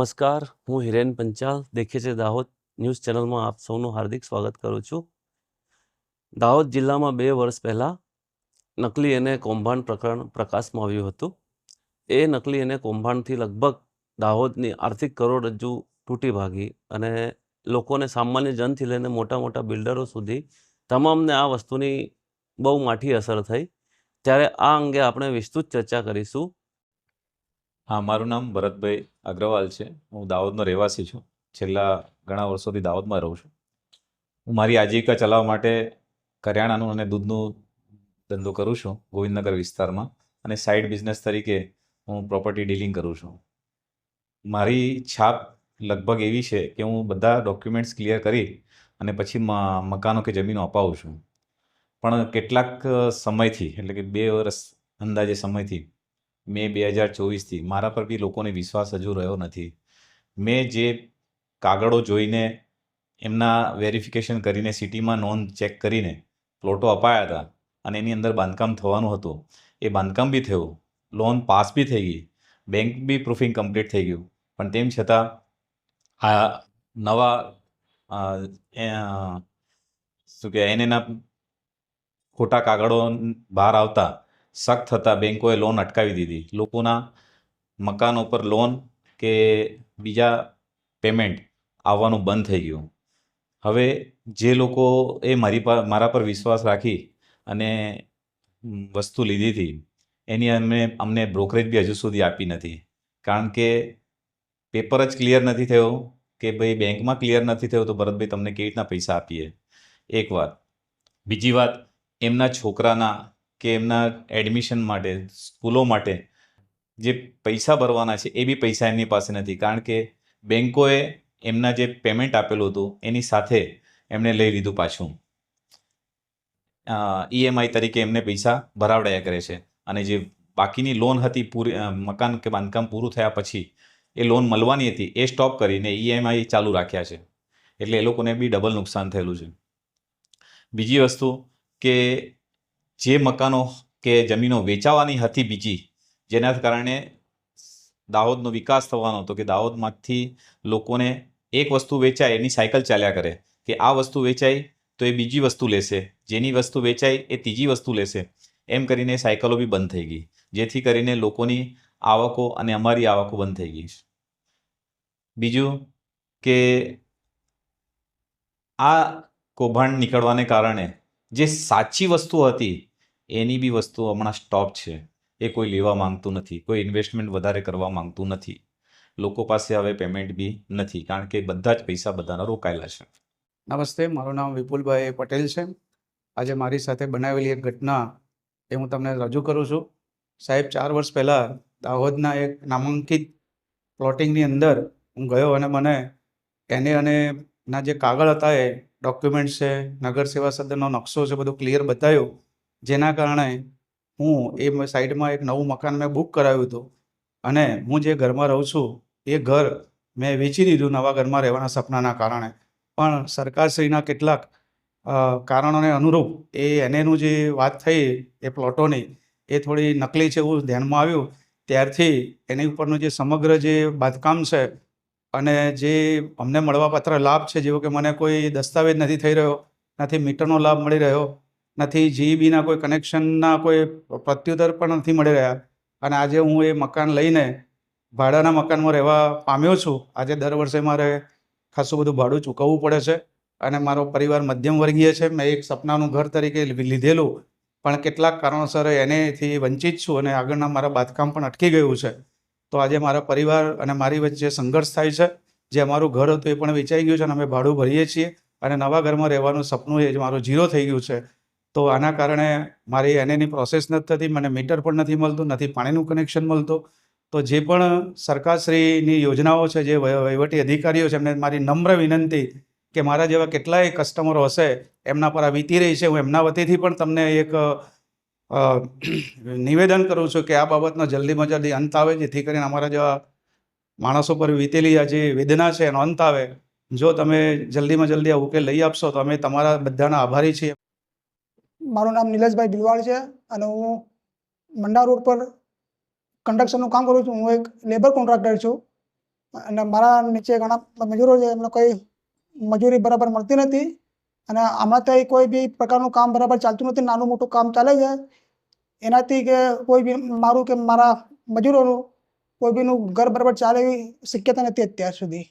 નમસ્કાર, હું હિરેન પંચાલ દેખે છે દાહોદ ન્યૂઝ ચેનલમાં આપ સૌનું હાર્દિક સ્વાગત કરું છું. દાહોદ જિલ્લામાં 2 વર્ષ પહેલાં નકલી અને કૌભાંડ પ્રકરણ પ્રકાશમાં આવ્યું હતું. એ નકલી અને કૌભાંડથી લગભગ દાહોદની આર્થિક કરોડરજ્જુ તૂટી ભાગી અને લોકોને સામાન્ય જનથી લઈને મોટા મોટા બિલ્ડરો સુધી તમામને આ વસ્તુની બહુ માઠી અસર થઈ. ત્યારે આ અંગે આપણે વિસ્તૃત ચર્ચા કરીશું. હા, મારું નામ ભરતભાઈ અગ્રવાલ છે. હું દાહોદનો રહેવાસી છું. છેલ્લા ઘણા વર્ષોથી દાહોદમાં રહું છું. હું મારી આજીવિકા ચલાવવા માટે કરિયાણાનું અને દૂધનું ધંધો કરું છું ગોવિંદનગર વિસ્તારમાં, અને સાઇડ બિઝનેસ તરીકે હું પ્રોપર્ટી ડીલિંગ કરું છું. મારી છાપ લગભગ એવી છે કે હું બધા ડોક્યુમેન્ટ્સ ક્લિયર કરી અને પછી મકાનો કે જમીનો અપાવું છું. પણ કેટલાક સમયથી, એટલે કે 2 વર્ષ અંદાજે સમયથી, મે 2024થી મારા પર બી લોકોને વિશ્વાસ હજુ રહ્યો નથી. મેં જે કાગળો જોઈને, એમના વેરિફિકેશન કરીને, સિટીમાં નોંધ ચેક કરીને પ્લોટો અપાયા હતા અને એની અંદર બાંધકામ થવાનું હતું, એ બાંધકામ બી થયું, લોન પાસ બી થઈ ગઈ, બેંક બી પ્રૂફિંગ કમ્પ્લીટ થઈ ગયું. પણ તેમ છતાં આ નવા શું કહેવાય એના ખોટા કાગળો બહાર આવતા શક થતાં બેંકોએ લોન અટકાવી દીધી. લોકોના મકાનો પર લોન કે બીજા પેમેન્ટ આવવાનું બંધ થઈ ગયું. હવે જે લોકોએ મારા પર વિશ્વાસ રાખી અને વસ્તુ લીધી હતી, એની અમને બ્રોકરેજ બી હજુ સુધી આપી નથી. કારણ કે પેપર જ ક્લિયર નથી થયો કે ભાઈ બેંકમાં ક્લિયર નથી થયો, તો ભરતભાઈ તમને કેવી રીતના પૈસા આપીએ? એક વાત. બીજી વાત, એમના છોકરાના કે એમના એડમિશન માટે, સ્કૂલો માટે જે પૈસા ભરવાના છે એ બી પૈસા એમની પાસે નથી. કારણ કે બેંકોએ એમના જે પેમેન્ટ આપેલું હતું એની સાથે એમણે લઈ લીધું પાછું. EMI તરીકે એમને પૈસા ભરાવડાયા કરે છે, અને જે બાકીની લોન હતી પૂરી મકાન કે બાંધકામ પૂરું થયા પછી એ લોન મળવાની હતી એ સ્ટોપ કરીને EMI ચાલુ રાખ્યા છે. એટલે એ લોકોને બી ડબલ નુકસાન થયેલું છે. બીજી વસ્તુ કે જે મકાનો કે જમીનો વેચાવાની હતી બીજી, જેના કારણે દાહોદનો વિકાસ થવાનો હતો, કે દાહોદમાંથી લોકોને એક વસ્તુ વેચાય એની સાયકલ ચાલ્યા કરે, કે આ વસ્તુ વેચાય તો એ બીજી વસ્તુ લેશે, જેની વસ્તુ વેચાય એ ત્રીજી વસ્તુ લેશે, એમ કરીને સાયકલો બી બંધ થઈ ગઈ, જેથી કરીને લોકોની આવકો અને અમારી આવકો બંધ થઈ ગઈ. બીજું કે આ કૌભાંડ નીકળવાને કારણે જે સાચી વસ્તુ હતી એની બી વસ્તુ હમણાં સ્ટોપ છે. એ કોઈ લેવા માંગતું નથી, કોઈ ઇન્વેસ્ટમેન્ટ વધારે કરવા માંગતું નથી. લોકો પાસે હવે પેમેન્ટ બી નથી, કારણ કે બધા જ પૈસા બધાના રોકાયેલા છે. નમસ્તે, મારું નામ વિપુલભાઈ પટેલ છે. આજે મારી સાથે બનાવેલી એક ઘટના એ હું તમને રજૂ કરું છું. સાહેબ, 4 વર્ષ પહેલાં દાહોદના એક નામાંકિત પ્લોટિંગની અંદર હું ગયો અને મને એને અને ના જે કાગળ હતા, એ ડોક્યુમેન્ટ્સ છે, નગર સેવા સદનનો નકશો છે, બધું ક્લિયર બતાવ્યું. જેના કારણે હું એ સાઈડમાં એક નવું મકાન મેં બુક કરાવ્યું હતું, અને હું જે ઘરમાં રહું છું એ ઘર મેં વેચી દીધું નવા ઘરમાં રહેવાના સપનાના કારણે. પણ સરકારશ્રીના કેટલાક કારણોને અનુરૂપ એનેનું જે વાત થઈ એ પ્લોટોની, એ થોડી નકલી છે એવું ધ્યાનમાં આવ્યું. ત્યારથી એની ઉપરનું જે સમગ્ર જે બાંધકામ છે અને જે અમને મળવાપાત્ર લાભ છે, જેવો કે મને કોઈ દસ્તાવેજ નથી થઈ રહ્યો, નથી મીટરનો લાભ મળી રહ્યો, નથી GEBના કોઈ કનેક્શનના કોઈ પ્રત્યુત્તર પણ નથી મળી રહ્યા. અને આજે હું એ મકાન લઈને ભાડાના મકાનમાં રહેવા પામ્યો છું. આજે દર વર્ષે મારે ખાસું બધું ભાડું ચૂકવવું પડે છે, અને મારો પરિવાર મધ્યમ વર્ગીય છે. મેં એક સપનાનું ઘર તરીકે લીધેલું, પણ કેટલાક કારણોસર એનેથી વંચિત છું, અને આગળના મારા બાંધકામ પણ અટકી ગયું છે. તો આજે મારા પરિવાર અને મારી વચ્ચે સંઘર્ષ થાય છે. જે અમારું ઘર હતું એ પણ વેચાઈ ગયું છે, અને અમે ભાડું ભરીએ છીએ, અને નવા ઘરમાં રહેવાનું સપનું એ મારું ઝીરો થઈ ગયું છે. તો આના કારણે મારી એની પ્રોસેસ નથી થતી, મને મીટર પણ નથી મળતું, નથી પાણીનું કનેક્શન મળતું. તો જે પણ સરકારશ્રીની યોજનાઓ છે, જે વહીવટી અધિકારીઓ છે, એમને મારી નમ્ર વિનંતી કે મારા જેવા કેટલાય કસ્ટમરો હશે એમના પર આ વીતી રહી છે, હું એમના વતીથી પણ તમને એક નિવેદન કરું છું કે આ બાબતનો જલ્દીમાં જલ્દી અંત આવે, જેથી કરીને અમારા જેવા માણસો પર વીતેલી આ જે વેદના છે એનો અંત આવે. જો તમે જલ્દીમાં જલ્દી આ ઉકેલ લઈ આપશો તો અમે તમારા બધાના આભારી છીએ. મારું નામ નિલેશભાઈ ભીલવાડ છે, અને હું મંડા રોડ પર કન્સ્ટ્રક્શનનું કામ કરું છું. હું એક લેબર કોન્ટ્રાક્ટર છું. અને મારા નીચે ઘણા મજૂરો છે, એમને કોઈ મજૂરી બરાબર મળતી નથી અને આમાંથી કોઈ બી પ્રકારનું કામ બરાબર ચાલતું નથી. નાનું મોટું કામ ચાલે છે, એનાથી કે કોઈ બી મારું કે મારા મજૂરોનું કોઈ બીનું ઘર બરાબર ચાલે એવી શક્યતા નથી અત્યાર સુધી.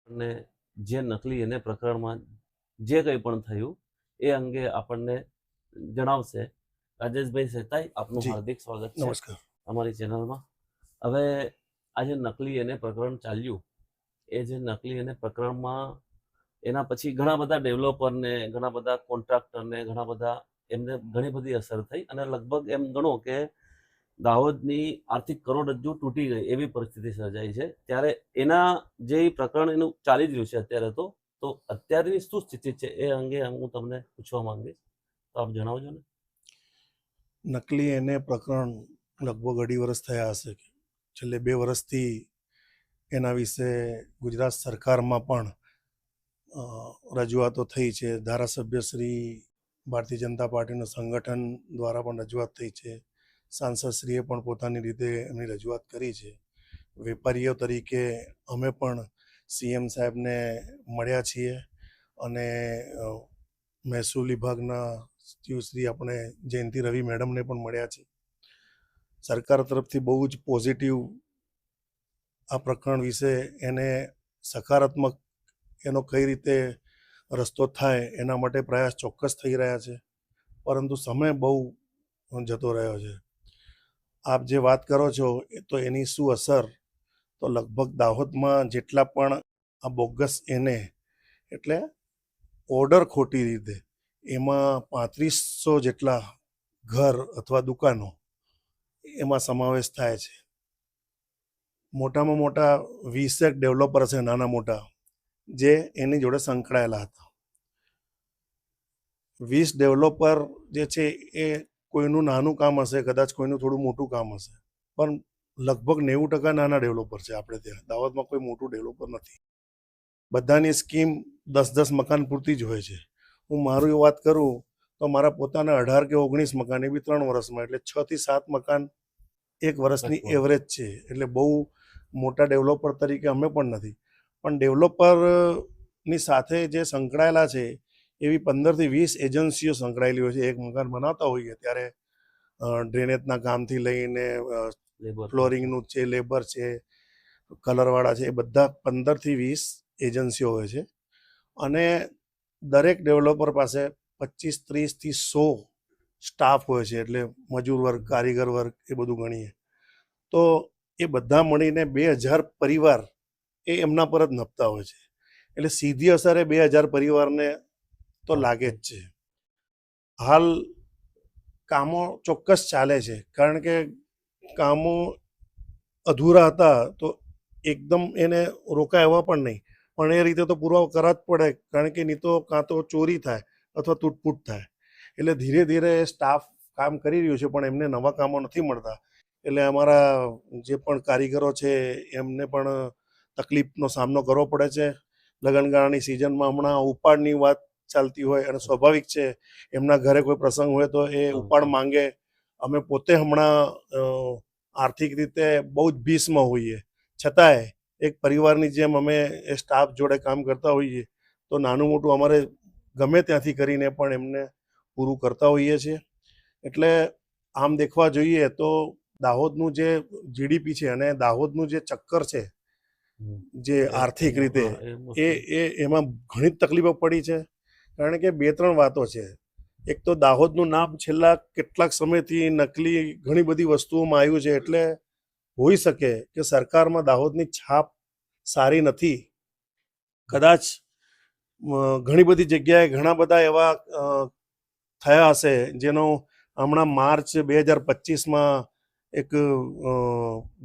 અને જે નકલી એને પ્રકરણમાં જે કંઈ પણ થયું એ અંગે આપણને જણાવશે રાજેશભાઈ સેતાઈ. આપનું જી, હાર્દિક સ્વાગત છે નમસ્કાર. અમારી ચેનલમાં. હવે આ જે નકલી એને પ્રકરણ ચાલ્યું, એ જે નકલી એને પ્રકરણમાં એના પછી ઘણા બધા ડેવલપરને, ઘણા બધા કોન્ટ્રાક્ટરને, ઘણા બધા એમને ઘણી બધી અસર થઈ અને લગભગ એમ ગણો કે દાહોદની આર્થિક કરોડરજ્જુ તૂટી ગઈ એવી પરિસ્થિતિ સર્જાઈ છે. ત્યારે એના જે પ્રકરણ એનું ચાલી જ રહ્યું છે અત્યારે, તો અત્યારની શું સ્થિતિ છે એ અંગે હું તમને પૂછવા માંગીશ, તો આપ જણાવજો ને. નકલી એને પ્રકરણ લગભગ 2.5 વર્ષ થયા હશે. છેલ્લે 2 વર્ષથી એના વિશે ગુજરાત સરકારમાં પણ રજૂઆતો થઈ છે. ધારાસભ્ય શ્રી ભારતીય જનતા પાર્ટીનું સંગઠન દ્વારા પણ રજૂઆત થઈ છે. સાંસદશ્રીએ પણ પોતાની રીતે એમની રજૂઆત કરી છે. વેપારીઓ તરીકે અમે પણ સીએમ સાહેબને મળ્યા છીએ અને મહેસૂલ વિભાગના શ્રી આપણે જયંતિ રવિ મેડમને પણ મળ્યા છે. સરકાર તરફથી બહુ જ પોઝિટિવ આ પ્રકરણ વિશે એને સકારાત્મક એનો કઈ રીતે રસ્તો થાય એના માટે પ્રયાસ ચોક્કસ થઈ રહ્યા છે, પરંતુ સમય બહુ જતો રહ્યો છે. આપ જે વાત કરો છો તો એની શું અસર, તો લગભગ દાહોદમાં જેટલા પણ આ બોગસ એને એટલે ઓર્ડર ખોટી રીતે, એમાં 3500 જેટલા ઘર અથવા દુકાનો એમાં સમાવેશ થાય છે. મોટામાં મોટા 20 ડેવલપર છે, નાના મોટા, જે એની જોડે સંકળાયેલા હતા. 20 ડેવલપર જે છે એ કોઈનું નાનું કામ હશે, કદાચ કોઈનું થોડું મોટું કામ હશે, પણ લગભગ 90% નાના ડેવલપર છે. આપણે ત્યાં દાહોદમાં કોઈ મોટું ડેવલપર નથી. બધાની સ્કીમ 10-10 મકાન પૂરતી જ હોય છે. હું મારું વાત કરું તો મારા પોતાના 18 કે 19 મકાન, એ બી 3 વર્ષમાં, એટલે 6 થી 7 મકાન એક વર્ષની એવરેજ છે. એટલે બહુ મોટા ડેવલપર તરીકે અમે પણ નથી, પણ ડેવલપરની સાથે જે સંકળાયેલા છે એવી 15 થી 20 એજન્સીઓ સંકળાયેલી હોય છે. એક મકાન બનાવતા હોઈએ ત્યારે ડ્રેનેજના કામથી લઈને ફ્લોરિંગનું છે, લેબર છે, કલરવાળા છે, એ બધા 15 થી 20 એજન્સીઓ હોય છે. અને દરેક ડેવલપર પાસે 25, 30 થી 100 સ્ટાફ હોય છે, એટલે મજૂર વર્ગ, કારીગર વર્ગ, એ બધું ગણીએ તો એ બધા મળીને 2000 પરિવાર એ એમના પર જ નપતા હોય છે. એટલે સીધી અસર એ 2000 પરિવારને તો લાગે જ છે. હાલ કામો ચોક્કસ ચાલે છે, કારણ કે કામો અધૂરા હતા તો એકદમ એને રોકાય પણ નહીં, પણ એ રીતે તો પૂરો કરવા જ પડે, કારણ કે નહીં તો કાં તો ચોરી થાય અથવા તૂટફૂટ થાય. એટલે ધીરે ધીરે સ્ટાફ કામ કરી રહ્યું છે, પણ એમને નવા કામો નથી મળતા. એટલે અમારા જે પણ કારીગરો છે એમને પણ તકલીફનો સામનો કરવો પડે છે. લગનગાળાની સિઝનમાં હમણાં ઉપાડની વાત ચાલતી હોય અને સ્વાભાવિક છે એમના ઘરે કોઈ પ્રસંગ હોય તો એ ઉપાડ માંગે. અમે પોતે હમણાં આર્થિક રીતે બહુ જ ભીસમાં હોઈએ, છતાંય એક પરિવારની જેમ અમે એ સ્ટાફ જોડે કામ કરતા હોઈએ, તો નાનું મોટું અમારે ગમે ત્યાંથી કરીને પણ એમને પૂરું કરતા હોઈએ છીએ. એટલે આમ દેખવા જોઈએ તો દાહોદનું જે જીડીપી છે અને દાહોદનું જે ચક્કર છે જે આર્થિક રીતે, એમાં ઘણી જ તકલીફો પડી છે. કારણ કે 2-3 વાતો છે. એક તો દાહોદનું નામ છેલ્લા કેટલાક સમયથી નકલી ઘણી બધી વસ્તુઓમાં આવ્યું છે, એટલે હોઈ શકે કે સરકારમાં દાહોદની છાપ સારી નથી. કદાચ ઘણી બધી જગ્યાએ ઘણા બધા એવા થયા હશે જેનો હમણાં માર્ચ 2025માં એક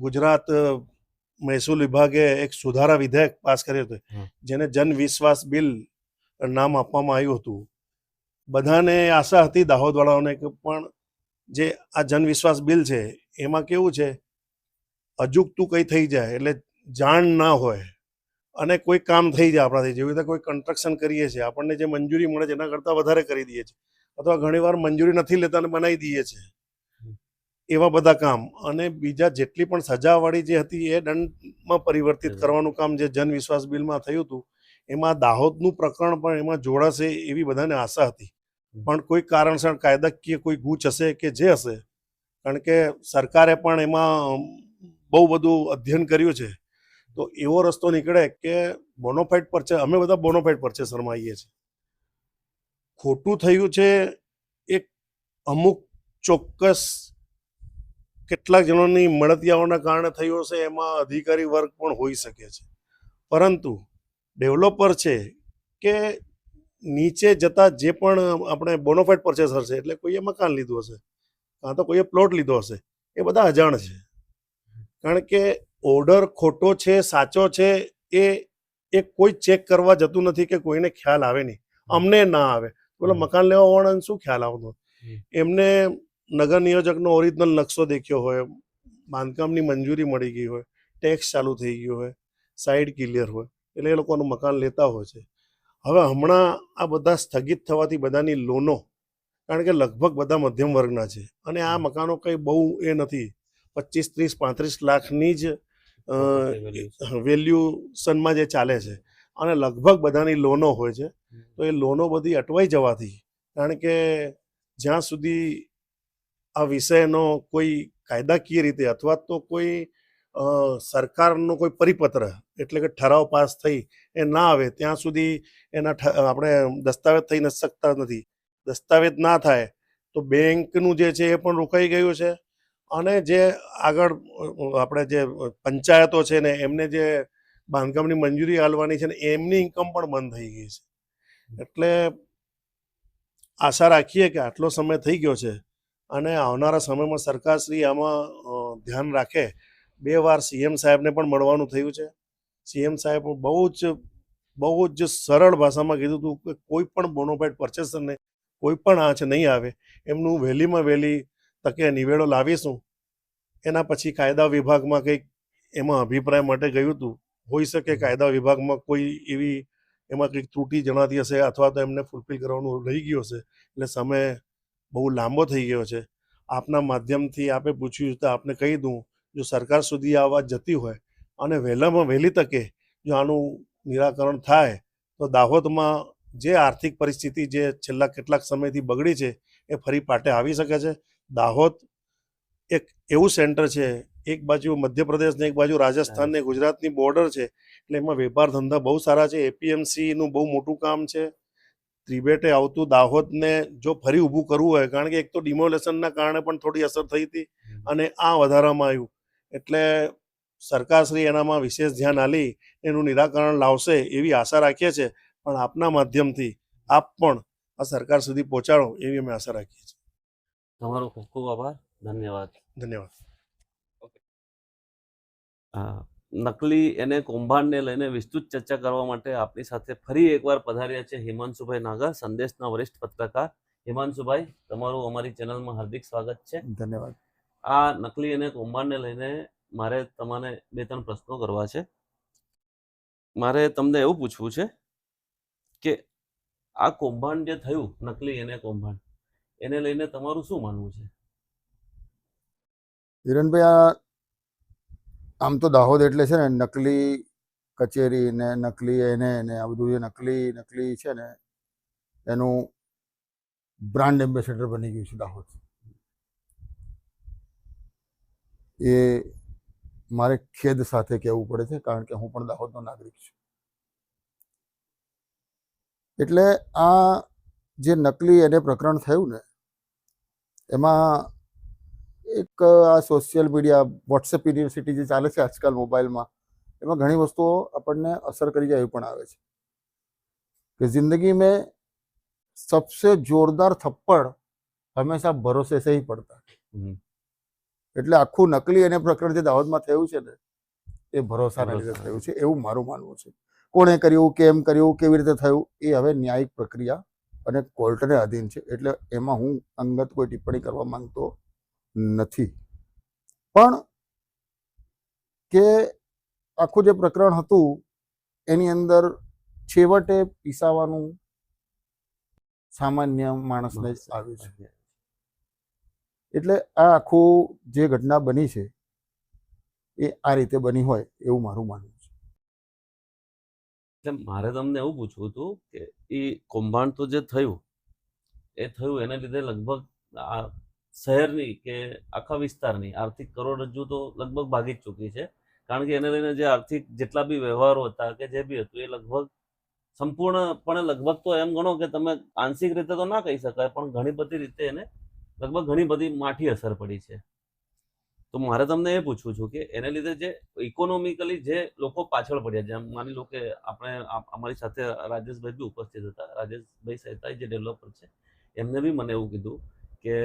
ગુજરાત મહેસૂલ વિભાગે એક સુધારા વિધેયક પાસ કર્યો હતો, જેને જન વિશ્વાસ બિલ નામ આપવામાં આવ્યું હતું. બધાને આશા હતી દાહોદવાળાઓને કે પણ જે આ જન વિશ્વાસ બિલ છે એમાં કેવું છે, અજુગતું કંઈ થઈ જાય એટલે જાણ ના હોય અને કોઈ કામ થઈ જાય આપણાથી. જેવી રીતે કોઈ કન્સ્ટ્રક્શન કરીએ છીએ, આપણને જે મંજૂરી મળે છે એના કરતાં વધારે કરી દઈએ છીએ, અથવા ઘણીવાર મંજૂરી નથી લેતા અને બનાવી દઈએ છીએ. એવા બધા કામ અને બીજા જેટલી પણ સજાવાળી જે હતી એ દંડમાં પરિવર્તિત કરવાનું કામ જે જન વિશ્વાસ બિલમાં થયું હતું એમાં દાહોદનું પ્રકરણ પણ એમાં જોડાશે એવી બધાને આશા હતી, પણ કોઈ કારણસર કાયદાકીય કોઈ ગૂંચ હશે કે જે હશે, કારણ કે સરકારે પણ એમાં બહુ બધું અધ્યયન કર્યું છે, તો એવો રસ્તો નીકળે કે બોનોફાઇડ પરચેસ, અમે બધા બોનોફાઇડ પરચેસરમાં આવીએ છીએ. ખોટું થયું છે એક અમુક ચોક્કસ કેટલાક જણોની મળતિયાઓના કારણે થયું હશે, એમાં અધિકારી વર્ગ પણ હોઈ શકે છે, પરંતુ ડેવલપર છે કે નીચે જતા જે પણ આપણે બોનોફાઇડ પરચેસર છે, એટલે કોઈએ મકાન લીધું હશે કાં તો કોઈએ પ્લોટ લીધો હશે, એ બધા અજાણ છે. કારણ કે ઓર્ડર ખોટો છે સાચો છે એ કોઈ ચેક કરવા જતું નથી કે કોઈને ખ્યાલ આવે નહીં, અમને ના આવે, બોલો મકાન લેવા વાળાને શું ખ્યાલ આવતો? એમને નગર નિયોજકનો ઓરિજિનલ નકશો દેખ્યો હોય, બાંધકામની મંજૂરી મળી ગઈ હોય, ટેક્સ ચાલુ થઈ ગયો હોય, સાઇડ ક્લિયર હોય, એટલે એ લોકોનું મકાન લેતા હોય છે. હવે હમણાં આ બધા સ્થગિત થવાથી બધાની લોનો, કારણ કે લગભગ બધા મધ્યમ વર્ગના છે અને આ મકાનો કંઈ બહુ એ નથી, 25, 30, 35 લાખની જ વેલ્યુશનમાં જે ચાલે છે અને લગભગ બધાની લોનો હોય છે. તો એ લોનો બધી અટવાઈ જવાથી, કારણ કે જ્યાં સુધી આ વિષયનો કોઈ કાયદાકીય રીતે અથવા તો કોઈ સરકારનો કોઈ પરિપત્ર એટલે કે ઠરાવ પાસ થઈ એ ના આવે ત્યાં સુધી એના આપણે દસ્તાવેજ થઈ ન શકતા નથી. દસ્તાવેજ ના થાય તો બેંકનું જે છે એ પણ રોકાઈ ગયું છે અને જે આગળ આપણે જે પંચાયતો છે ને એમને જે બાંધકામની મંજૂરી આલવાની છે ને એમની ઇન્કમ પણ બંધ થઈ ગઈ છે. એટલે આશા રાખીએ કે આટલો સમય થઈ ગયો છે અને આવનારા સમયમાં સરકારશ્રી આમાં ધ્યાન રાખે. 2 વાર સીએમ સાહેબને પણ મળવાનું થયું છે. સીએમ સાહેબ બહુ જ સરળ ભાષામાં કીધું હતું કે કોઈ પણ બોનોફાઇડ પરચેસરને કોઈ પણ આંચ નહીં આવે, એમનું વહેલીમાં વહેલી તકે નિવેડો લાવીશું. એના પછી કાયદા વિભાગમાં કંઈક એમાં અભિપ્રાય માટે ગયું હતું, હોઈ શકે કાયદા વિભાગમાં કોઈ એવી એમાં કંઈક ત્રુટિ જણાતી હશે અથવા તો એમને ફૂલફિલ કરવાનું રહી ગયું હશે, એટલે સમય બહુ લાંબો થઈ ગયો છે. આપના માધ્યમથી આપે પૂછ્યું તો આપને કહી દઉં, જો સરકાર સુધી આ વાત જતી હોય અને વહેલામાં વહેલી તકે જો આનું નિરાકરણ થાય તો દાહોદમાં જે આર્થિક પરિસ્થિતિ જે છેલ્લા કેટલાક સમયથી બગડી છે એ ફરી પાટે આવી શકે છે. દાહોદ એક એવું સેન્ટર છે, એક બાજુ મધ્યપ્રદેશ ને એક બાજુ રાજસ્થાન ને ગુજરાતની બોર્ડર છે, એટલે એમાં વેપાર ધંધા બહુ સારા છે. એપીએમસીનું બહુ મોટું કામ છે. ત્રિબેટે આવતું દાહોદને જો ફરી ઊભું કરવું હોય, કારણ કે એક તો ડિમોલેશનના કારણે પણ થોડી અસર થઈ હતી અને આ વધારામાં આવ્યું, એટલે સરકારશ્રી એનામાં વિશેષ ધ્યાન આલી એનું નિરાકરણ લાવશે એવી આશા રાખીએ છીએ. પણ આપના માધ્યમથી આપ પણ આ સરકાર સુધી પહોંચાડો એવી અમે આશા રાખીએ છીએ. તમારો ખૂબ ખૂબ આભાર. ધન્યવાદ. ધન્યવાદ. નકલી અને કૌભાંડને લઈને વિસ્તૃત ચર્ચા કરવા માટે આપણી સાથે ફરી એકવાર પધાર્યા છે હિમાંશુભાઈ નાગર, સંદેશના વરિષ્ઠ પત્રકાર. હિમાંશુભાઈ, તમારું અમારી ચેનલમાં હાર્દિક સ્વાગત છે. ધન્યવાદ. આ નકલી અને કૌભાંડને લઈને મારે તમને 2-3 પ્રશ્નો કરવા છે. મારે તમને એવું પૂછવું છે કે આ કૌભાંડ જે થયું, નકલી અને કૌભાંડ, એને લઈને તમારું શું માનવું છે? હિરણભાઈ, આમ તો દાહોદ એટલે છે ને નકલી કચેરી ને નકલી એને ને આ બધું જે નકલી છે ને એનું બ્રાન્ડ એમ્બેસેડર બની ગયું છે દાહોદ. એ મારે ખેદ સાથે કહેવું પડે છે, કારણ કે હું પણ દાહોદનો નાગરિક છું. એટલે આ જે નકલી એને પ્રકરણ થયું ને એમાં એક આ સોશિયલ મીડિયા, વોટ્સએપ યુનિવર્સિટી જે ચાલે છે આજકાલ મોબાઈલમાં, એમાં ઘણી વસ્તુઓ આપણને અસર કરી જાય એવું પણ આવે છે કે જિંદગી મેં સબસે જોરદાર થપ્પડ હંમેશા ભરોસે સે ही પડતા. એટલે આખું નકલી એને પ્રકરણ જે દાહોદમાં થયું છે ને એ ભરોસાના લીધે થયું છે એવું મારું માનવું છે. કોણે કર્યું, કેમ કર્યું, કેવી રીતે થયું, એ હવે ન્યાયિક પ્રક્રિયા અને કોર્ટને અધીન છે, એટલે એમાં હું અંગત કોઈ ટિપ્પણી કરવા માંગતો નથી. પણ કે આખું જે પ્રકરણ હતું એની અંદર છેવટે પીસાવાનું સામાન્ય માણસને જ આવ્યું છે. એટલે આ આખું જે ઘટના બની છે એ આ રીતે બની હોય એવું મારું માનવું છે. એટલે મારે તમને એવું પૂછવું હતું કે એ કૌભાંડ તો જે થયું એ થયું એને લીધે લગભગ આ શહેરની કે આખા વિસ્તારની આર્થિક કરોડરજ્જુ તો લગભગ ભાગી જ ચૂકી છે, કારણ કે એને લઈને જે આર્થિક જેટલા બી વ્યવહારો હતા કે જે બી હતું એ લગભગ સંપૂર્ણપણે લગભગ તો એમ ગણો કે તમે આંશિક રીતે તો ના કહી શકાય, પણ ઘણી બધી રીતે એને લગભગ ઘણી બધી માઠી અસર પડી છે. તો મારે તમને એ પૂછવું છું કે એને લીધે જે ઇકોનોમિકલી જે લોકો પાછળ પડ્યા, જેમ માની લો કે આપણે અમારી સાથે રાજેશભાઈ બી ઉપસ્થિત હતા, રાજેશભાઈ સહેતા જે ડેવલપર છે એમને બી મને એવું કીધું કે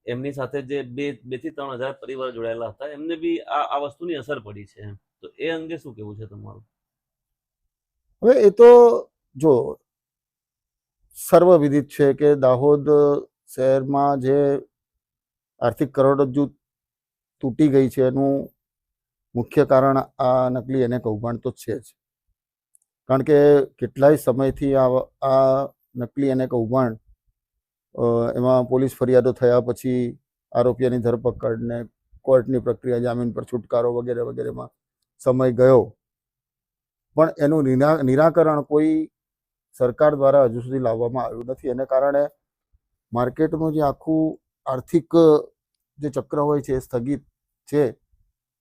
એમની સાથે જે 2,000 થી 3,000 પરિવાર જોડાયેલા હતા એમને બી આ વસ્તુની અસર પડી છે એમ. તો એ અંગે શું કહેવું છે તમારું? હવે એ તો જો સર્વવિદિત છે કે દાહોદ શહેરમાં જે આર્થિક કરોડરજ્જુ તૂટી ગઈ છે એનું મુખ્ય કારણ આ નકલી અને કૌભાંડ તો છે જ. કારણ કે કેટલાય સમયથી આ નકલી અને કૌભાંડ એમાં પોલીસ ફરિયાદો થયા પછી આરોપીઓની ધરપકડ ને કોર્ટની પ્રક્રિયા, જામીન પર છુટકારો વગેરે વગેરેમાં સમય ગયો, પણ એનું નિરાકરણ કોઈ સરકાર દ્વારા હજુ સુધી લાવવામાં આવ્યું નથી. એને કારણે માર્કેટનું જે આખું આર્થિક જે ચક્ર હોય છે એ સ્થગિત છે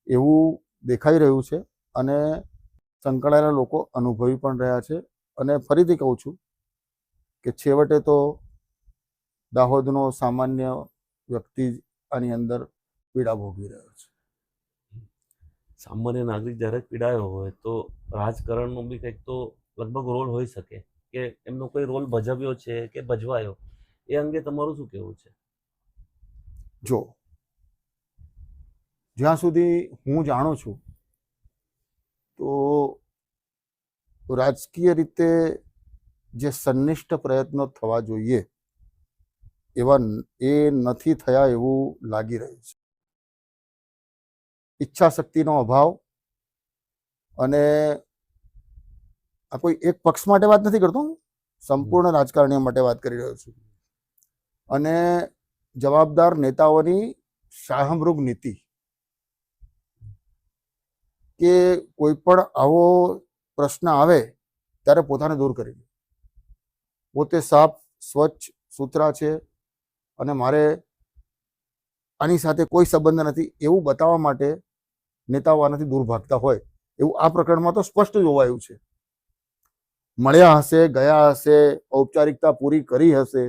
એવું દેખાઈ રહ્યું છે અને સંકળાયેલા લોકો અનુભવી પણ રહ્યા છે. અને ફરીથી કહું છું કે છેવટે તો દાહોદનો સામાન્ય વ્યક્તિ આની અંદર પીડા ભોગવી રહ્યો છે. સામાન્ય નાગરિક જ્યારે પીડાયો હોય તો રાજકારણનો બી કંઈક તો લગભગ રોલ હોઈ શકે, કે એમનો કોઈ રોલ ભજવ્યો છે કે ભજવાયો, એ અંગે તમારું શું કહેવું છે? જો જ્યાં સુધી હું જાણું છું તો રાજકીય રીતે જે સંનિષ્ઠ પ્રયત્નો થવા જોઈએ એવા એ નથી થયા એવું લાગી રહ્યું છે. ઈચ્છા શક્તિનો અભાવ, અને આ કોઈ એક પક્ષ માટે વાત નથી કરતો, સંપૂર્ણ રાજકારણીઓ માટે વાત કરી રહ્યો છું. અને જવાબદાર નેતાઓની શાહમૃગ નીતિ કે કોઈ પણ આવો પ્રશ્ન આવે ત્યારે પોતાને દૂર કરી દે. પોતે સાફ સ્વચ્છ સુથરા છે અને મારે આની સાથે કોઈ સંબંધ નથી એવું બતાવવા માટે નેતાઓ આનાથી દૂર ભાગતા હોય એવું આ પ્રકરણમાં તો સ્પષ્ટ જોવાયું છે. મળ્યા હશે, ગયા હશે, ઔપચારિકતા પૂરી કરી હશે,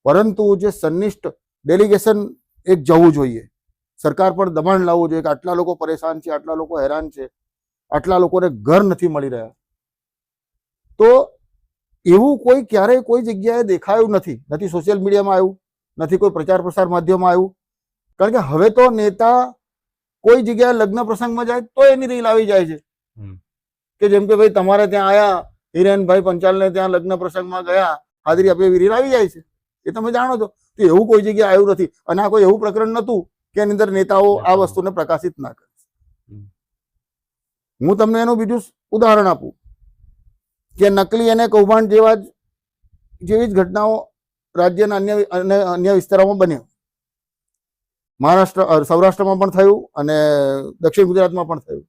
પરંતુ જે સંનિષ્ઠ ડેલિગેશન એક જવું જોઈએ, સરકાર પર દબાણ લાવવું જોઈએ કે આટલા લોકો પરેશાન છે, આટલા લોકો હેરાન છે, આટલા લોકોને ઘર નથી મળી રહ્યા. તો એવું કોઈ ક્યારેય કોઈ જગ્યાએ દેખાયું નથી, નથી સોશિયલ મીડિયામાં આવ્યું, નથી કોઈ પ્રચાર પ્રસાર માધ્યમમાં આવ્યું. કારણ કે હવે તો નેતા કોઈ જગ્યાએ લગ્ન પ્રસંગમાં જાય તો એની રીલ આવી જાય છે કે જેમ કે ભાઈ તમારે ત્યાં આયા હિરેનભાઈ પંચાલને ત્યાં લગ્ન પ્રસંગમાં ગયા, હાજરી આપી, એવી રીલ આવી જાય છે. એ તમે જાણો છો. તો એવું કોઈ જગ્યાએ આવ્યું નથી અને આ કોઈ એવું પ્રકરણ નહોતું કે એની અંદર નેતાઓ આ વસ્તુને પ્રકાશિત ના કરે. હું તમને એનું બીજું ઉદાહરણ આપું કે નકલી અને કૌભાંડ જેવી જ ઘટનાઓ રાજ્યના અન્ય વિસ્તારોમાં બન્યો. સૌરાષ્ટ્રમાં પણ થયું અને દક્ષિણ ગુજરાતમાં પણ થયું.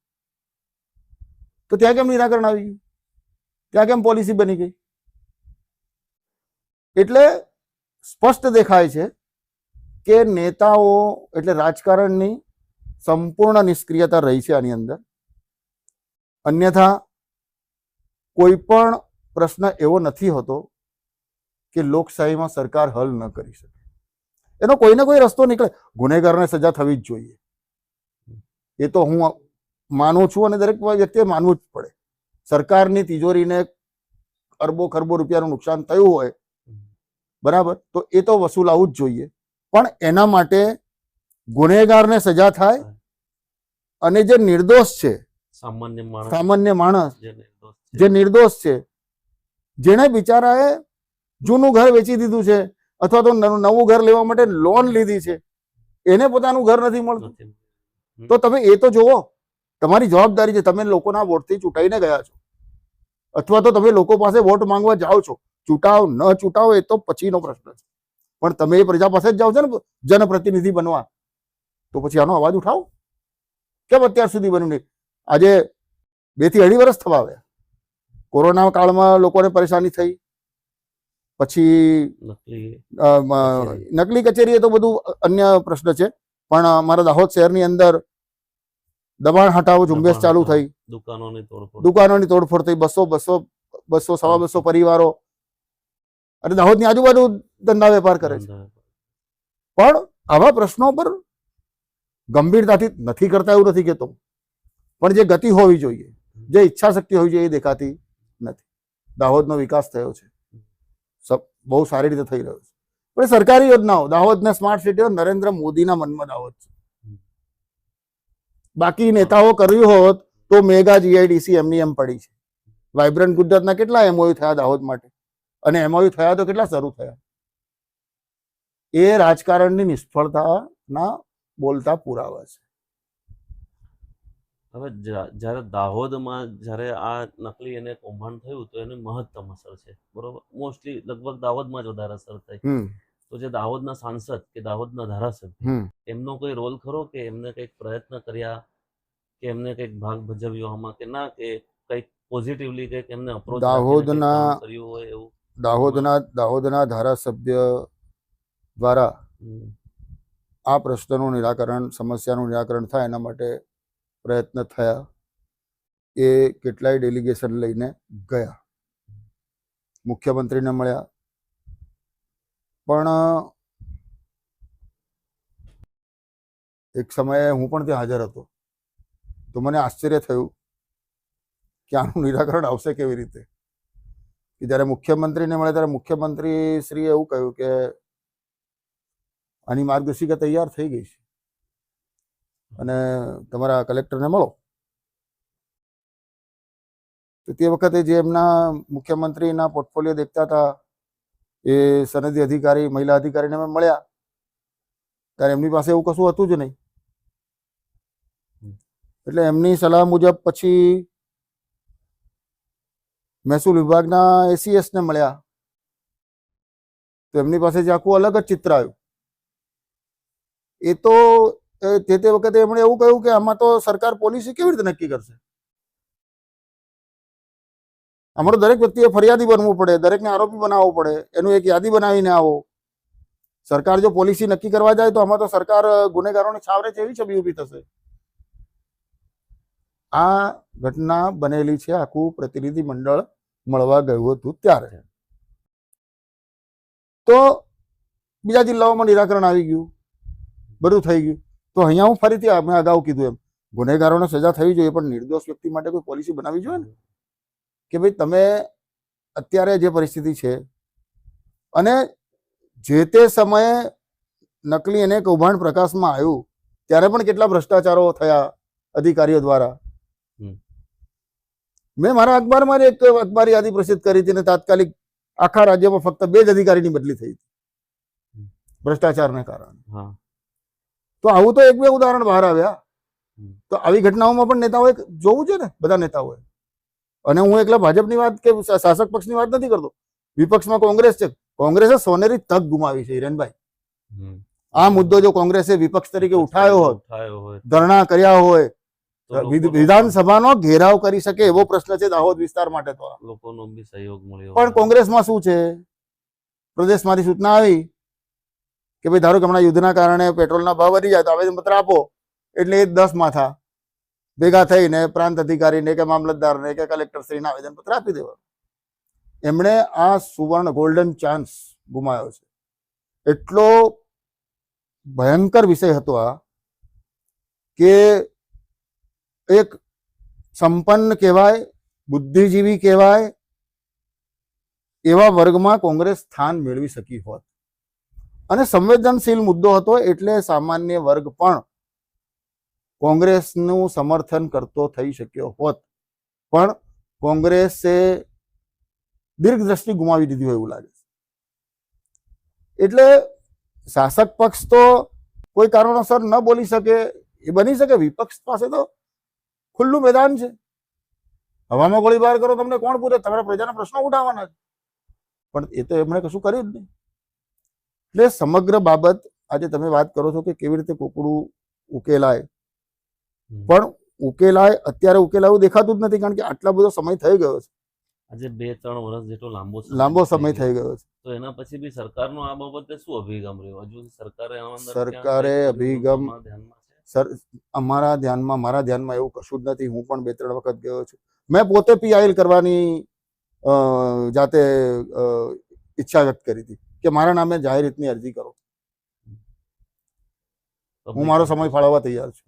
તો ત્યાં કેમ નિરાકરણ આવી ગયું? ત્યાં કેમ પોલિસી બની ગઈ? એટલે સ્પષ્ટ દેખાય છે કે નેતાઓ એટલે રાજકારણની સંપૂર્ણ નિષ્ક્રિયતા રહી છે આની અંદર. અન્યથા કોઈ પણ પ્રશ્ન એવો નથી હોતો કે લોકશાહીમાં સરકાર હલ ન કરી શકે. એનો કોઈને કોઈ રસ્તો નીકળે. ગુનેગારને સજા થવી જ જોઈએ, એ તો હું માનું છું અને દરેક વ્યક્તિએ માનવું જ પડે. સરકારની તિજોરીને અરબો ખરબો રૂપિયાનું નુકસાન થયું હોય, બરાબર, તો એ તો વસૂલાવું જ જોઈએ. પણ એના માટે ગુનેગારને સજા થાય અને જે નિર્દોષ છે, સામાન્ય માણસ જે નિર્દોષ છે, જેને બિચારાએ જૂનું ઘર વેચી દીધું છે અથવા તો નવું ઘર લેવા માટે લોન લીધી છે, એને પોતાનું ઘર નથી મળતું, તો તમે એ તો જોવો. તમારી જવાબદારી છે. તમે લોકોના વોટથી ચૂંટાઈને ગયા છો અથવા તો તમે લોકો પાસે વોટ માંગવા જાઓ છો. ચૂંટાવ ન ચૂંટાવો એ તો પછીનો પ્રશ્ન છે, પણ તમે એ પ્રજા પાસે જ જાઓ છો ને જનપ્રતિનિધિ બનવા, તો પછી આનો અવાજ ઉઠાવો. કેમ અત્યાર સુધી બન્યું નહીં? આજે 2 થી 2.5 વર્ષ થવા આવ્યા. કોરોના કાળમાં લોકોને પરેશાની થઈ, પછી નકલી કચેરી એ તો બધું અન્ય પ્રશ્ન છે, પણ અમારા દાહોદ શહેરની અંદર દબાણ હટાવો ઝુંબેશ ચાલુ થઈ, દુકાનોની તોડફોડ થઈ, 200 સવા 200 પરિવારો અને દાહોદની આજુબાજુ ધંધા વેપાર કરે છે. પણ આવા પ્રશ્નો પર ગંભીરતાથી નથી કરતા એવું નથી કહેતો, પણ જે ગતિ હોવી જોઈએ, જે ઈચ્છા શક્તિ હોવી જોઈએ એ દેખાતી નથી. દાહોદનો વિકાસ થયો છે, બહુ સારી રીતે થઈ રહ્યો છે, પણ સરકારી યોજનાઓ, દાહોદને સ્માર્ટ સિટીઓ નરેન્દ્ર મોદીના મનમાં દાહોદ છે. બાકી નેતાઓ કર્યું હોત તો મેગા જીઆઈડીસી એમની એમ પડી છે. વાઇબ્રન્ટ ગુજરાતના કેટલા એમઓયુ થયા દાહોદ માટે, અને એમઓયુ થયા તો કેટલા શરૂ થયા. એ રાજકારણની નિષ્ફળતાના બોલતા પુરાવા છે. હવે જ્યારે દાહોદમાં જ્યારે આ નકલી અને કૌભાંડ થયું તો એની મહત્તમ અસર છે, બરોબર. મોસ્ટલી લગભગ દાહોદમાં જ વધારે અસર થઈ. તો જે દાહોદના સાંસદ કે દાહોદના ધારાસભ્ય, એમનો કોઈ રોલ ખરો કે એમને કંઈક પ્રયત્ન કર્યા કે એમને કંઈક ભાગ ભજવ્યો આમાં કે ના, કે કંઈક પોઝિટિવલી કંઈક એમને અપ્રોચ કર્યું હોય એવું? દાહોદના ધારાસભ્ય દ્વારા આ પ્રશ્નનું નિરાકરણ, સમસ્યાનું નિરાકરણ થાય એના માટે પ્રયત્ન થયા. એ કેટલાય ડેલિગેશન લઈને ગયા, મુખ્યમંત્રીને મળ્યા, પણ એક સમયે હું પણ ત્યાં હાજર હતો, તો મને આશ્ચર્ય થયું કે આનું નિરાકરણ આવશે કેવી રીતે. કે જ્યારે મુખ્યમંત્રીને મળે ત્યારે મુખ્યમંત્રી શ્રીએ એવું કહ્યું કે આની માર્ગદર્શિકા તૈયાર થઈ ગઈ છે અને તમારા કલેક્ટરને મળો. તો તે વખતે જે એમના મુખ્યમંત્રીના પોર્ટફોલિયો દેખતા હતા એ સનદી અધિકારી, મહિલા અધિકારીને અમે મળ્યા ત્યારે એમની પાસે એવું કશું હતું જ નહીં. એટલે એમની સલાહ મુજબ પછી મહેસૂલ વિભાગના એસીએસને મળ્યા, તો એમની પાસે જે આખું અલગ જ ચિત્ર આવ્યું. એ તો તે વખતે એમણે એવું કહ્યું કે આમાં તો સરકાર પોલિસી કેવી રીતે નક્કી કરશે? આમાં તો દરેક વ્યક્તિએ ફરિયાદી બનવું પડે, દરેકને આરોપી બનાવવો પડે, એનું એક યાદી બનાવીને આવો. સરકાર જો પોલિસી નક્કી કરવા જાય તો આમાં તો સરકાર ગુનેગારોને છાવરે છે એવી છબી ઊભી થશે. આ ઘટના બનેલી છે, આખું પ્રતિનિધિ મંડળ મળવા ગયું હતું ત્યારે. તો બીજા જિલ્લાઓમાં નિરાકરણ આવી ગયું, બધું થઈ ગયું. તો અહીંયા હું ફરીથી મેં અગાઉ કીધું એમ, ગુનેગારોને સજા થવી જોઈએ, પણ નિર્દોષ વ્યક્તિ માટે કોઈ પોલિસી બનાવવી જોઈએ ને, કે ભાઈ તમે અત્યારે જે પરિસ્થિતિ છે, અને જે તે સમયે નકલી અને કૌભાંડ પ્રકાશમાં આવ્યું ત્યારે પણ કેટલા ભ્રષ્ટાચારો થયા અધિકારીઓ દ્વારા. મેં મારા અખબારમાં એક અખબાર યાદી પ્રસિદ્ધ કરી હતી, અને તાત્કાલિક આખા રાજ્યમાં ફક્ત 2 જ અધિકારીની બદલી થઈ હતી ભ્રષ્ટાચારને કારણે. તો આવું તો 1-2 ઉદાહરણ બહાર આવ્યા. તો આવી ઘટનાઓમાં પણ નેતાઓએ જોવું છે ને, બધા નેતાઓએ. અને હું એકલા ભાજપની વાત કે શાસક પક્ષની વાત નથી કરતો, વિપક્ષમાં કોંગ્રેસ છે. કોંગ્રેસે સોનેરી તક ગુમાવી છે હિરેનભાઈ. આ મુદ્દો જો કોંગ્રેસે વિપક્ષ તરીકે ઉઠાયો હોત, ધરણા કર્યા હોય, વિધાનસભાનો ઘેરાવ કરી શકે એવો પ્રશ્ન છે દાહોદ વિસ્તાર માટે. તો લોકોનો બી સહયોગ મળ્યો. પણ કોંગ્રેસમાં શું છે, પ્રદેશમાંથી સૂચના આવી કે ભાઈ ધારો કે હમણાં યુદ્ધના કારણે પેટ્રોલના ભાવ વધી જાય તો આવેદનપત્ર આપો, એટલે એ 10 માથા ભેગા થઈને પ્રાંત અધિકારીને કે મામલતદારને કે કલેક્ટરશ્રીને આવેદનપત્ર આપી દેવા. એમણે આ સુવર્ણ ગોલ્ડન ચાન્સ ગુમાવ્યો છે. એટલો ભયંકર વિષય હતો આ, કે એક સંપન્ન કહેવાય, બુદ્ધિજીવી કહેવાય એવા વર્ગમાં કોંગ્રેસ સ્થાન મેળવી શકી હોત. અને સંવેદનશીલ મુદ્દો હતો એટલે સામાન્ય વર્ગ પણ કોંગ્રેસનું સમર્થન કરતો થઈ શક્યો હોત. પણ કોંગ્રેસે દીર્ઘદ્રષ્ટિ ગુમાવી દીધી હોય એવું લાગે છે. એટલે શાસક પક્ષ તો કોઈ કારણોસર ન બોલી શકે એ બની શકે, વિપક્ષ પાસે તો ખુલ્લું મેદાન છે. હવામાં ગોળીબાર કરો, તમને કોણ પૂછે? તમારા પ્રજાના પ્રશ્નો ઉઠાવવાના છે. પણ એ તો એમણે કશું કર્યું જ નહીં. એટલે સમગ્ર બાબત આજે તમે વાત કરો છો કે કેવી રીતે કોકડું ઉકેલાય, પણ ઉકેલાય અત્યારે ઉકેલાયું દેખાતું જ નથી, કારણ કે આટલા બધો સમય થઈ ગયો છે, આજે 2-3 વર્ષ જેટલો લાંબો સમય થઈ ગયો છે. તો એના પછી બી સરકારનો આ બાબતે શું અભિગમ રહ્યો? હજુ સરકારે આના અંદર સરકારે ક્યાં કંઈ કર્યું? અભિગમ તમારા ધ્યાનમાં છે? સર મારા ધ્યાનમાં એવું કશું જ નથી. હું પણ 2-3 વખત ગયો છું. મેં પોતે પીઆઈએલ કરવાની જાતે ઈચ્છા વ્યક્ત કરી હતી કે મારા નામે જાહેર રીતની અરજી કરો, હું મારો સમય ફાળવવા તૈયાર છું.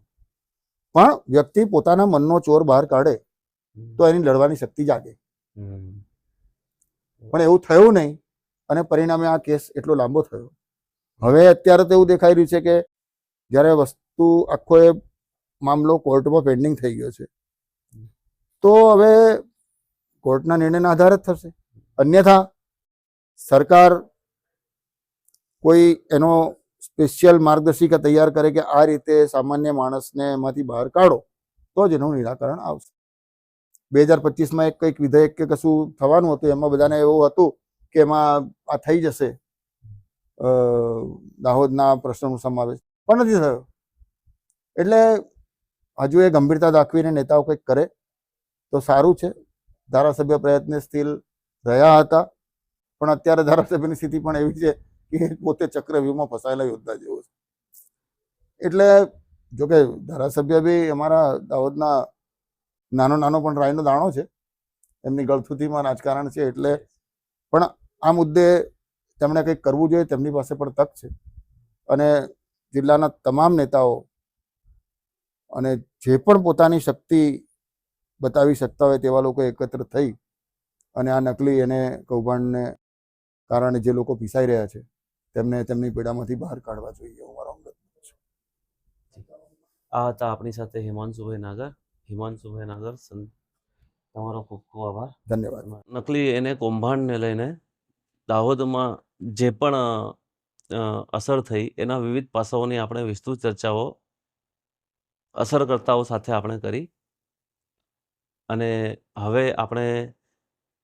પણ વ્યક્તિ પોતાના મનનો ચોર બહાર કાઢે તો એની લડવાની શક્તિ જાગે, હમ. પણ એવું થયું નહીં અને પરિણામે આ કેસ એટલો લાંબો થયો. હવે અત્યારે તો એવું દેખાઈ રહ્યું છે કે જ્યારે વસ્તુ આખો એ મામલો કોર્ટમાં પેન્ડિંગ થઈ ગયો છે, તો હવે કોર્ટના નિર્ણયના આધારે જ થશે. અન્યથા સરકાર કોઈ એનો સ્પેશિયલ માર્ગદર્શિકા તૈયાર કરે કે આ રીતે સામાન્ય માણસને એમાંથી બહાર કાઢો, તો જ એનું નિરાકરણ આવશે. 2025માં કંઈક વિધેયક કે કશું થવાનું હતું, એમાં બધાને એવું હતું કે એમાં આ થઈ જશે, દાહોદના પ્રશ્નનો સમાવેશ, પણ નથી થયો. એટલે હજુ એ ગંભીરતા દાખવીને નેતાઓ કંઈક કરે તો સારું છે. ધારાસભ્ય પ્રયત્નશીલ રહ્યા હતા, પણ અત્યારે ધારાસભ્યની સ્થિતિ પણ એવી છે કે પોતે ચક્રવ્યૂહમાં ફસાયેલા યોદ્ધા જેવો છે. એટલે જોકે ધારાસભ્ય બી અમારા દાહોદના નાનો પણ રાયનો દાણો છે, એમની ગળથુથીમાં રાજકારણ છે, એટલે પણ આ મુદ્દે તેમણે કંઈક કરવું જોઈએ. તેમની પાસે પણ તક છે અને જિલ્લાના તમામ નેતાઓ અને જે પણ પોતાની શક્તિ બતાવી શકતા હોય તેવા લોકો એકત્ર થઈ અને આ નકલી અને કૌભાંડને કારણે જે લોકો પીસાઈ રહ્યા છે તેમને તેમની પીડામાંથી બહાર કાઢવા જોઈએ. હું મારો અંગત મત છે. આ હતા આપણી સાથે હિમાંશુભાઈ નાગર. હિમાંશુભાઈ નાગર, તમારો ખૂબ ખૂબ આભાર. ધન્યવાદ. નકલી એને કૌભાંડને લઈને દાહોદમાં જે પણ અસર થઈ એના વિવિધ પાસાઓની આપણે વિસ્તૃત ચર્ચાઓ અસરકર્તાઓ સાથે આપણે કરી અને હવે આપણે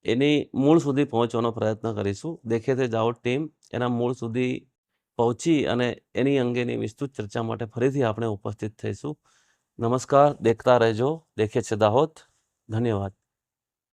એની મૂળ સુધી પહોંચવાનો પ્રયત્ન કરીશું. દેખે તે દાહોદ ટીમ એના મૂળ સુધી પહોંચી અને એની અંગેની વિસ્તૃત ચર્ચા માટે ફરીથી આપણે ઉપસ્થિત થઈશું. નમસ્કાર, દેખતા રહેજો દેખે છે દાહોદ. ધન્યવાદ.